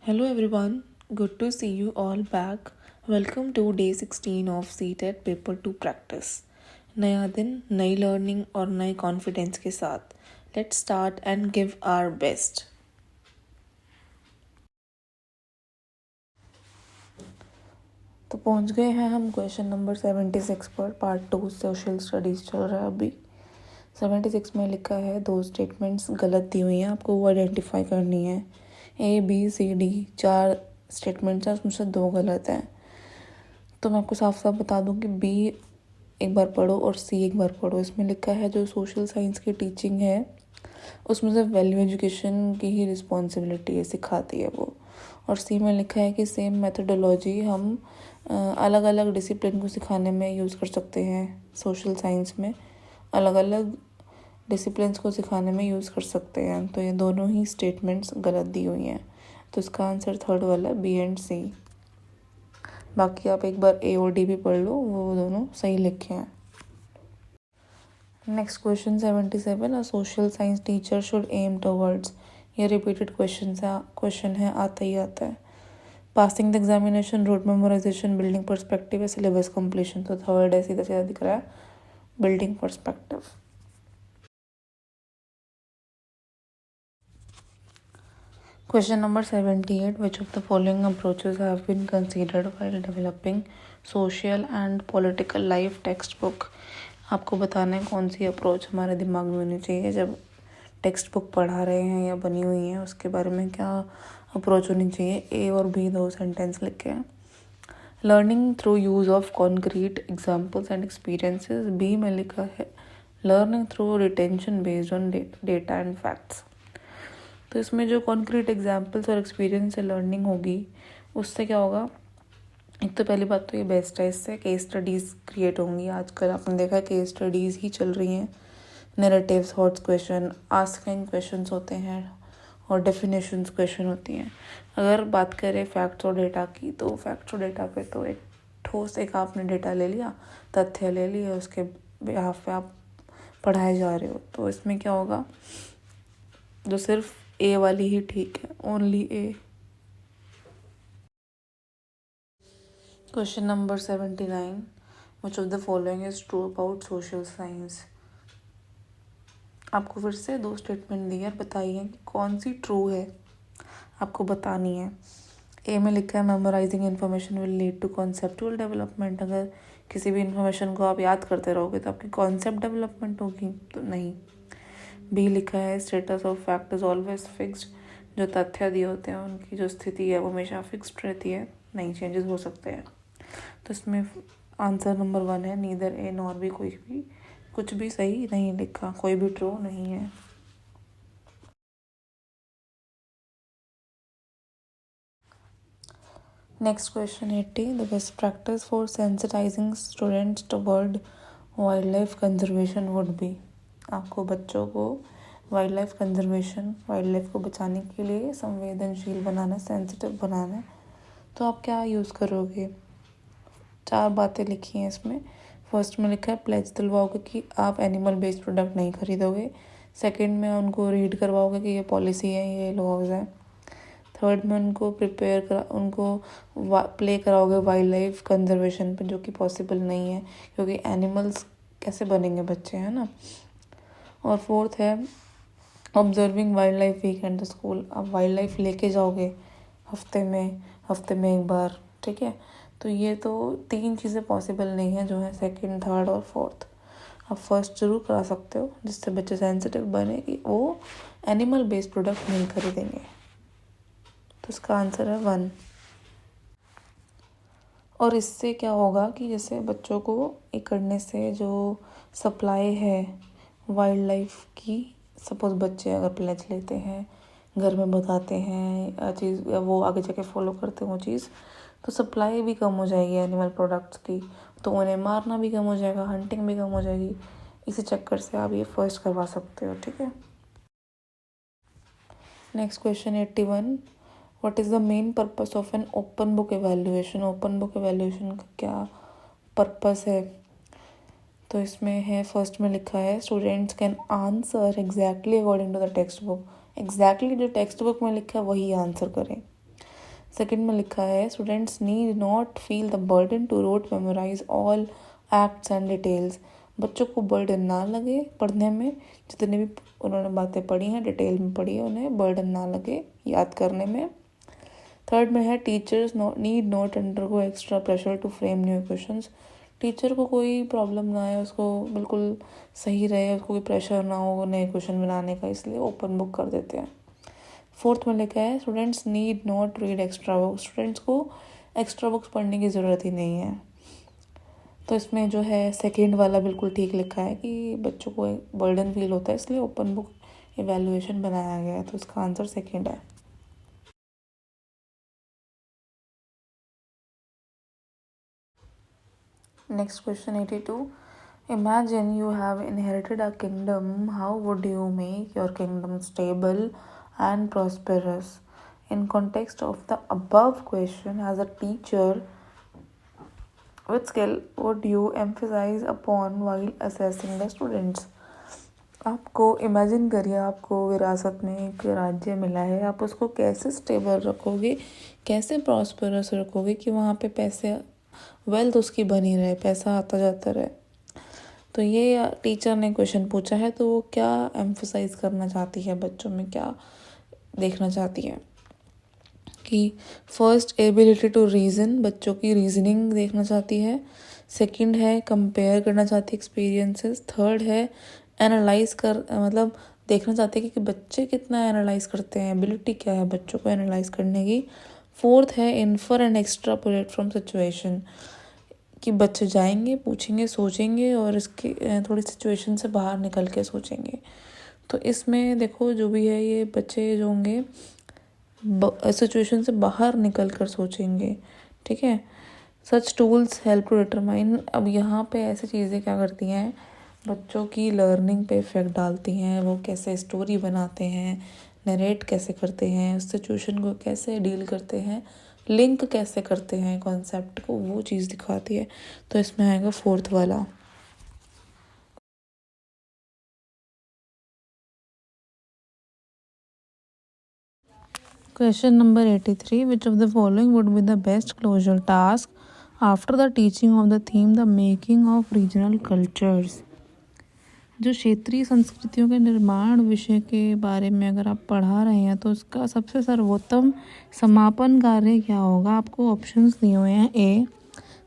Hello everyone, good to see you all back. Welcome to day 16 of CTET paper 2 practice. नया दिन, नई learning और नए confidence के साथ let's start and give our best. तो पहुंच गए हैं हम क्वेश्चन नंबर 76 पर। पार्ट 2 सोशल स्टडीज़ चल रहा है अभी। 76 में लिखा है दो स्टेटमेंट्स गलत दी हुई हैं, आपको वो आइडेंटिफाई करनी है। ABCD 4 स्टेटमेंट्स हैं, उसमें से 2 गलत हैं। तो मैं आपको साफ साफ बता दूं कि B एक बार पढ़ो और C एक बार पढ़ो। इसमें लिखा है जो सोशल साइंस की टीचिंग है उसमें से वैल्यू एजुकेशन की ही रिस्पॉन्सिबिलिटी है, सिखाती है वो। और C में लिखा है कि सेम मेथोडोलॉजी हम अलग अलग डिसिप्लिन को सिखाने में यूज़ कर सकते हैं। सोशल साइंस में अलग अलग डिसिप्लिन्स को सिखाने में यूज़ कर सकते हैं। तो ये दोनों ही स्टेटमेंट्स गलत दी हुई हैं, तो इसका आंसर थर्ड वाला B एंड C। बाकी आप एक बार A और D भी पढ़ लो, वो दोनों सही लिखे हैं। Next question 77, a social science teacher should aim towards. ये रिपीटेड क्वेश्चन है, आता ही आता है। Passing the examination, road memorisation, building perspective या सिलेबस कंप्लीशन। तो थर्ड है, सीधा सीधा दिख रहा है, building perspective. Question number 78, which of the following approaches have been considered while developing social and political life textbook? आपको बताना है कौन सी अप्रोच हमारे दिमाग में होनी चाहिए जब टेक्स्ट बुक पढ़ा रहे हैं या बनी हुई है, उसके बारे में क्या अप्रोच होनी चाहिए। A और B दो सेंटेंस लिखे हैं। Learning through use of concrete examples and experiences. B में लिखा है learning through retention based on data and facts. तो इसमें जो कॉन्क्रीट एग्जाम्पल्स और एक्सपीरियंस से लर्निंग होगी, उससे क्या होगा, एक तो पहली बात तो ये बेस्ट है, इससे केस स्टडीज़ क्रिएट होंगी। आजकल आपने देखा है केस स्टडीज़ ही चल रही हैं। Narratives, hots question, asking questions होते हैं और डेफिनेशंस क्वेश्चन होती हैं। अगर बात करें फैक्ट्स और डेटा की, तो फैक्ट्स और डेटा पे तो एक ठोस एक आपने डेटा ले लिया, तथ्य ले लिए, उसके बिहाफ पे आप पढ़ाए जा रहे हो। तो इसमें क्या होगा, जो सिर्फ A वाली ही ठीक है, only A। Question number 79, which of the following is true about social science? आपको फिर से दो स्टेटमेंट दी है, बताइए कि कौन सी ट्रू है, आपको बतानी है। A में लिखा है memorising information will lead to conceptual development. अगर किसी भी इन्फॉर्मेशन को आप याद करते रहोगे तो आपकी कॉन्सेप्ट डेवलपमेंट होगी, तो नहीं। B लिखा है status of fact is always fixed. जो तथ्य दिए होते हैं उनकी जो स्थिति है वो हमेशा फिक्स्ड रहती है, नहीं चेंजेस हो सकते हैं। तो इसमें आंसर नंबर 1 है, नीदर A नॉर B। कोई भी कुछ भी सही नहीं लिखा, कोई भी ट्रू नहीं है। Next question 80, the best practice for sensitising students toward wild life conservation would be. आपको बच्चों को wild life conservation, wild life को बचाने के लिए संवेदनशील बनाना, सेंसिटिव बनाना है, तो आप क्या यूज़ करोगे। 4 बातें लिखी हैं इसमें। फर्स्ट में लिखा है प्लेज दिलवाओगे कि आप एनिमल बेस्ड प्रोडक्ट नहीं खरीदोगे। सेकंड में उनको रीड करवाओगे कि ये पॉलिसी है, ये लॉज है। थर्ड में उनको उनको प्ले कराओगे वाइल्ड लाइफ कंजर्वेशन पे, जो कि पॉसिबल नहीं है क्योंकि एनिमल्स कैसे बनेंगे बच्चे, है ना। और फोर्थ है observing wild life Weeknd the school. आप वाइल्ड लाइफ लेके जाओगे हफ्ते में एक बार, ठीक है। तो ये तो 3 चीज़ें पॉसिबल नहीं है जो है सेकंड, थर्ड और फोर्थ। आप फर्स्ट जरूर करा सकते हो जिससे बच्चे सेंसिटिव बने कि वो एनिमल बेस्ड प्रोडक्ट नहीं खरीदेंगे। तो इसका आंसर है 1। और इससे क्या होगा कि जैसे बच्चों को ये करने से जो सप्लाई है वाइल्ड लाइफ की, सपोज बच्चे अगर प्लेज लेते हैं, घर में बताते हैं चीज़, वो आगे जाके फॉलो करते हैं वो चीज़, तो सप्लाई भी कम हो जाएगी एनिमल प्रोडक्ट्स की, तो उन्हें मारना भी कम हो जाएगा, हंटिंग भी कम हो जाएगी। इसी चक्कर से आप ये फर्स्ट करवा सकते हो, ठीक है। Next question 81, what is the main purpose of an open book evaluation. Open book evaluation का क्या पर्पस है, तो इसमें है, फर्स्ट में लिखा है students can answer exactly according to the textbook. Exactly जो टेक्स्ट बुक में लिखा है वही आंसर करें। सेकंड में लिखा है students need not feel the burden to rote memorise all facts and details. बच्चों को बर्डन ना लगे पढ़ने में, जितनी भी उन्होंने बातें पढ़ी हैं डिटेल में पढ़ी है उन्हें बर्डन ना लगे याद करने में। थर्ड में है teachers need not undergo extra pressure to frame new questions. Teacher को कोई प्रॉब्लम ना आए, उसको बिल्कुल सही रहे, उसको कोई प्रेशर ना हो नए क्वेश्चन बनाने का, इसलिए ओपन बुक कर देते हैं। फोर्थ में लिखा है students need not read extra books. Students को एक्स्ट्रा बुक्स पढ़ने की ज़रूरत ही नहीं है। तो इसमें जो है सेकंड वाला बिल्कुल ठीक लिखा है कि बच्चों को बर्डन फील होता है इसलिए ओपन बुक इवैल्यूएशन बनाया गया है, तो इसका आंसर सेकंड है। Next question 82। Imagine you have inherited a kingdom. How would you make your kingdom stable and prosperous? In context of the above question, as a teacher, which skill would you emphasize upon while assessing the students? आपको imagine करिए आपको विरासत में एक राज्य मिला है, आप उसको कैसे स्टेबल रखोगे, कैसे प्रॉस्परस रखोगे कि वहाँ पे पैसे वेल्थ उसकी बनी रहे, पैसा आता जाता रहे। तो ये टीचर ने क्वेश्चन पूछा है, तो वो क्या एम्फसाइज करना चाहती है बच्चों में, क्या देखना चाहती है कि फर्स्ट एबिलिटी टू रीज़न, बच्चों की रीजनिंग देखना चाहती है। सेकंड है कंपेयर करना चाहती है एक्सपीरियंसेस। थर्ड है एनालाइज कर मतलब देखना चाहते हैं कि बच्चे कितना एनालाइज करते हैं, एबिलिटी क्या है बच्चों को एनालाइज करने की। फोर्थ है infer and extrapolate from situation, कि बच्चे जाएंगे पूछेंगे सोचेंगे और इसके थोड़ी सिचुएशन से बाहर निकल के सोचेंगे। तो इसमें देखो जो भी है ये बच्चे जो होंगे सिचुएशन से बाहर निकल कर सोचेंगे, ठीक है। सच टूल्स हेल्प टू डिटरमाइन। अब यहाँ पे ऐसी चीज़ें क्या करती हैं, बच्चों की लर्निंग पे इफ़ेक्ट डालती हैं। वो कैसे स्टोरी बनाते हैं, नरेट कैसे करते हैं, उस सिचुएशन को कैसे डील करते हैं, लिंक कैसे करते हैं कॉन्सेप्ट को, वो चीज़ दिखाती है। तो इसमें आएगा फोर्थ वाला। Question number 83. Which of the following would be the best closure task after the teaching of the theme the making of regional cultures? जो क्षेत्रीय संस्कृतियों के निर्माण विषय के बारे में अगर आप पढ़ा रहे हैं तो उसका सबसे सर्वोत्तम समापन कार्य क्या होगा। आपको ऑप्शंस दिए हुए हैं। A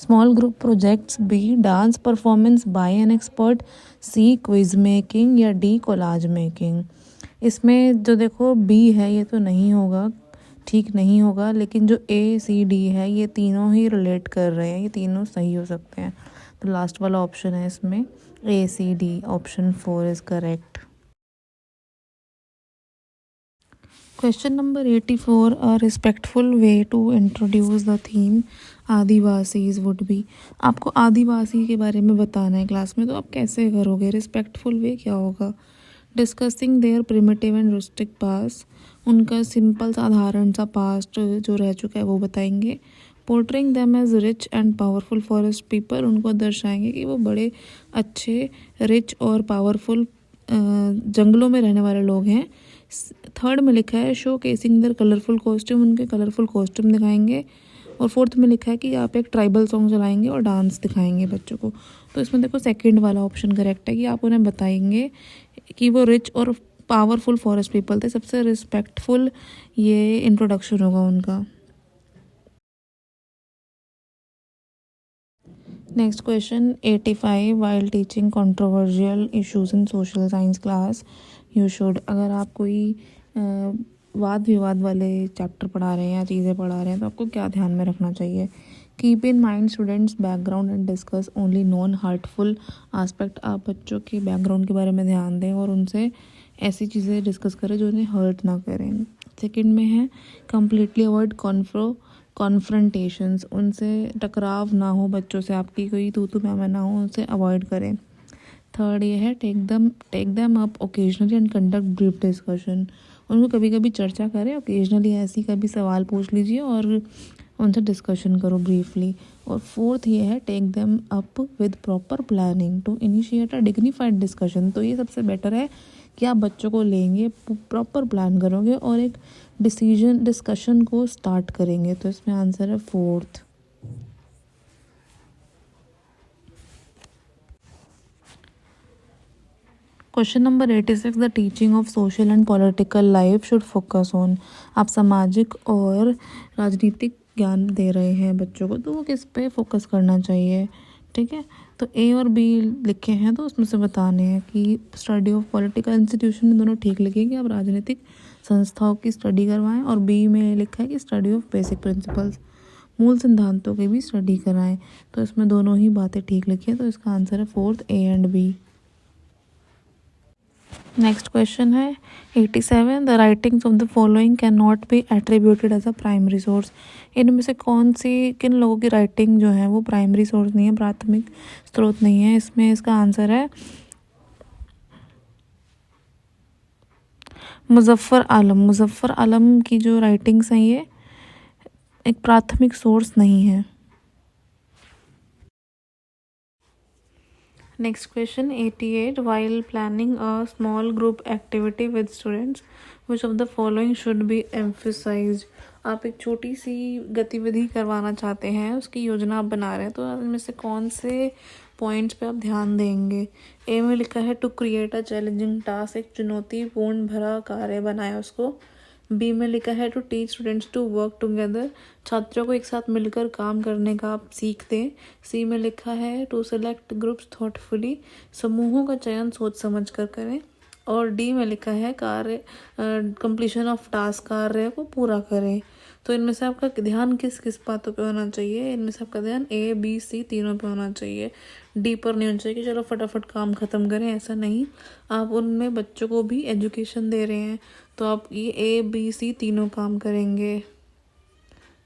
small group projects, B dance performance by an expert, C quiz making या डी कोलाज मेकिंग। इसमें जो देखो बी है ये तो नहीं होगा, ठीक नहीं होगा, लेकिन जो ए सी डी है ये तीनों ही रिलेट कर रहे हैं, ये तीनों सही हो सकते हैं। तो लास्ट वाला ऑप्शन है इसमें A C D, option 4 is correct. Question number 84। A respectful way to introduce the theme Adivasis would be. आपको आदिवासी के बारे में बताना है क्लास में, तो आप कैसे करोगे, रिस्पेक्टफुल वे क्या होगा। डिस्कसिंग देयर प्रिमिटिव एंड रुस्टिक पास, उनका सिंपल साधारण सा पास्ट जो रह चुका है वो बताएंगे। Portraying them as rich and powerful forest people, उनको दर्शाएंगे कि वो बड़े अच्छे रिच और पावरफुल जंगलों में रहने वाले लोग हैं। थर्ड में लिखा है showcasing their colourful costume, उनके कलरफुल कॉस्ट्यूम दिखाएंगे। और फोर्थ में लिखा है कि आप एक ट्राइबल सॉन्ग चलाएंगे और डांस दिखाएंगे बच्चों को। तो इसमें देखो सेकंड वाला ऑप्शन करेक्ट है कि आप उन्हें बताएंगे कि वो रिच और पावरफुल फॉरेस्ट पीपल थे, सबसे रिस्पेक्टफुल ये इंट्रोडक्शन होगा उनका। Next question 85। While teaching controversial issues in social science class you should. अगर आप कोई वाद विवाद वाले चैप्टर पढ़ा रहे हैं या चीज़ें पढ़ा रहे हैं तो आपको क्या ध्यान में रखना चाहिए। Keep in mind students background and discuss only non heartful aspect. आप बच्चों के बैकग्राउंड के बारे में ध्यान दें और उनसे ऐसी चीज़ें डिस्कस करें जो उन्हें हर्ट ना करें। सेकंड में है कम्प्लीटली अवॉइड कॉन्फ्रंटेशंस, उनसे टकराव ना हो, बच्चों से आपकी कोई तू मैमा ना हो, उनसे अवॉइड करें। थर्ड ये है take them up occasionally and conduct brief discussion, उनको कभी कभी चर्चा करें, ओकेजनली ऐसी कभी सवाल पूछ लीजिए और उनसे डिस्कशन करो ब्रीफली। और फोर्थ ये है take them up with proper planning to initiate a dignified discussion. तो ये सबसे बेटर है कि आप बच्चों को लेंगे, प्रॉपर प्लान करोगे और एक डिस्कशन को स्टार्ट करेंगे। तो इसमें आंसर है 4th। Question number 86, the teaching of social and political life should focus on. आप सामाजिक और राजनीतिक ज्ञान दे रहे हैं बच्चों को, तो वो किस पे फोकस करना चाहिए, ठीक है। तो ए और बी लिखे हैं, तो उसमें से बताने हैं कि स्टडी ऑफ पॉलिटिकल इंस्टीट्यूशन, दोनों ठीक लिखे कि आप राजनीतिक संस्थाओं की स्टडी करवाएं, और बी में लिखा है कि स्टडी ऑफ बेसिक प्रिंसिपल्स, मूल सिद्धांतों की भी स्टडी कराएं। तो इसमें दोनों ही बातें ठीक लिखी है, तो इसका आंसर है 4th, A and B. Next question है 87, the writings of the following can not be attributed as a primary source. इनमें से किन लोगों की राइटिंग जो है वो प्राइमरी सोर्स नहीं है, प्राथमिक स्रोत नहीं है। इसमें इसका आंसर है मुजफ्फर आलम की जो राइटिंग्स हैं ये एक प्राथमिक सोर्स नहीं है। Next question 88, while planning a small group activity with students, which of the following should be emphasized। आप एक छोटी सी गतिविधि करवाना चाहते हैं, उसकी योजना आप बना रहे हैं, तो इनमें से कौन से पॉइंट्स पे आप ध्यान देंगे। ए में लिखा है to create a challenging task, एक चुनौतीपूर्ण भरा कार्य बनाए उसको। बी में लिखा है to teach students to work together, छात्रों को एक साथ मिलकर काम करने का आप सीखते हैं। सी में लिखा है टू सेलेक्ट ग्रुप्स थॉटफुली, समूहों का चयन सोच समझ कर करें। और डी में लिखा है कार्य कंप्लीशन ऑफ टास्क, कार्य को पूरा करें। तो इनमें से आपका ध्यान किस किस बातों पे होना चाहिए। इनमें से आपका ध्यान ए बी सी तीनों पे होना चाहिए। डी पर नहीं होना चाहिए कि चलो फटाफट काम ख़त्म करें, ऐसा नहीं। आप उनमें बच्चों को भी एजुकेशन दे रहे हैं, तो आप ये ए बी सी तीनों काम करेंगे।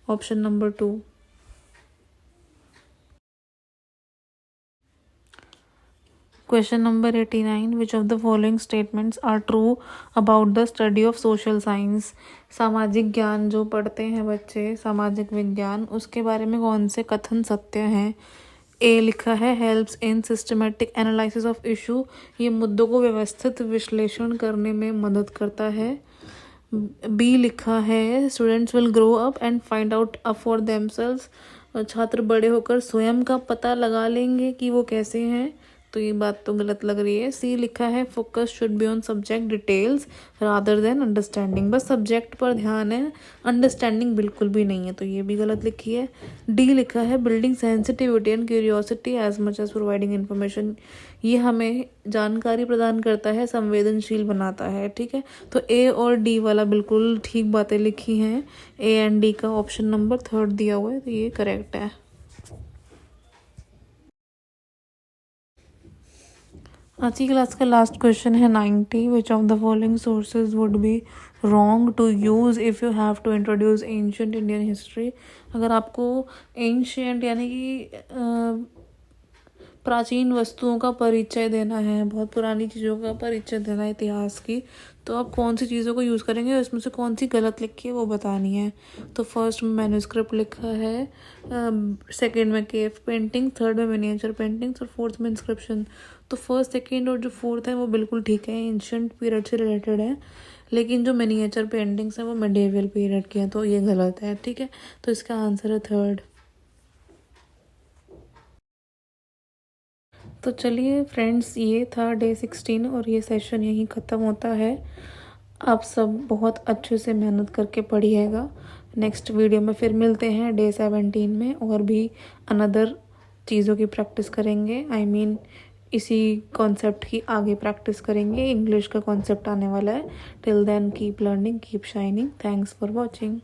Option number 2। Question number 89, which of the following statements are true about the study of social science. सामाजिक ज्ञान जो पढ़ते हैं बच्चे, सामाजिक विज्ञान, उसके बारे में कौन से कथन सत्य हैं। ए लिखा है helps in systematic analysis of issue, ये मुद्दों को व्यवस्थित विश्लेषण करने में मदद करता है। बी लिखा है students will grow up and find out for themselves, छात्र बड़े होकर स्वयं का पता लगा लेंगे कि वो कैसे हैं, तो ये बात तो गलत लग रही है। सी लिखा है focus should be on subject details rather than understanding, बस सब्जेक्ट पर ध्यान है, अंडरस्टैंडिंग बिल्कुल भी नहीं है, तो ये भी गलत लिखी है। डी लिखा है building sensitivity and curiosity as much as providing information, ये हमें जानकारी प्रदान करता है, संवेदनशील बनाता है, ठीक है। तो ए और डी वाला बिल्कुल ठीक बातें लिखी हैं। ए एंड डी का ऑप्शन नंबर 3 दिया हुआ है, तो ये करेक्ट है। आज की क्लास का लास्ट क्वेश्चन है 90, which of the following sources would be wrong to use if you have to introduce ancient Indian history. अगर आपको एंशियंट यानी कि प्राचीन वस्तुओं का परिचय देना है, बहुत पुरानी चीज़ों का परिचय देना है इतिहास की, तो आप कौन सी चीज़ों को यूज़ करेंगे और इसमें से कौन सी गलत लिखी है वो बतानी है। तो फर्स्ट में मैन्युस्क्रिप्ट लिखा है, सेकंड में केव पेंटिंग, थर्ड में मिनिएचर पेंटिंग्स और फोर्थ में इंस्क्रिप्शन। तो फर्स्ट सेकंड और जो फोर्थ है वो बिल्कुल ठीक है, एंशियंट पीरियड से रिलेटेड है, लेकिन जो मिनिएचर पेंटिंग्स हैं वो मिडिएवल पीरियड की हैं, तो ये गलत है, ठीक है। तो इसका आंसर है 3rd। तो चलिए फ्रेंड्स, ये था डे 16 और ये सेशन यहीं ख़त्म होता है। आप सब बहुत अच्छे से मेहनत करके पढ़िएगा। नेक्स्ट वीडियो में फिर मिलते हैं डे 17 में, और भी अनदर चीज़ों की प्रैक्टिस करेंगे। I mean, इसी कॉन्सेप्ट की आगे प्रैक्टिस करेंगे। इंग्लिश का कॉन्सेप्ट आने वाला है। Till then keep learning, keep shining. Thanks for watching.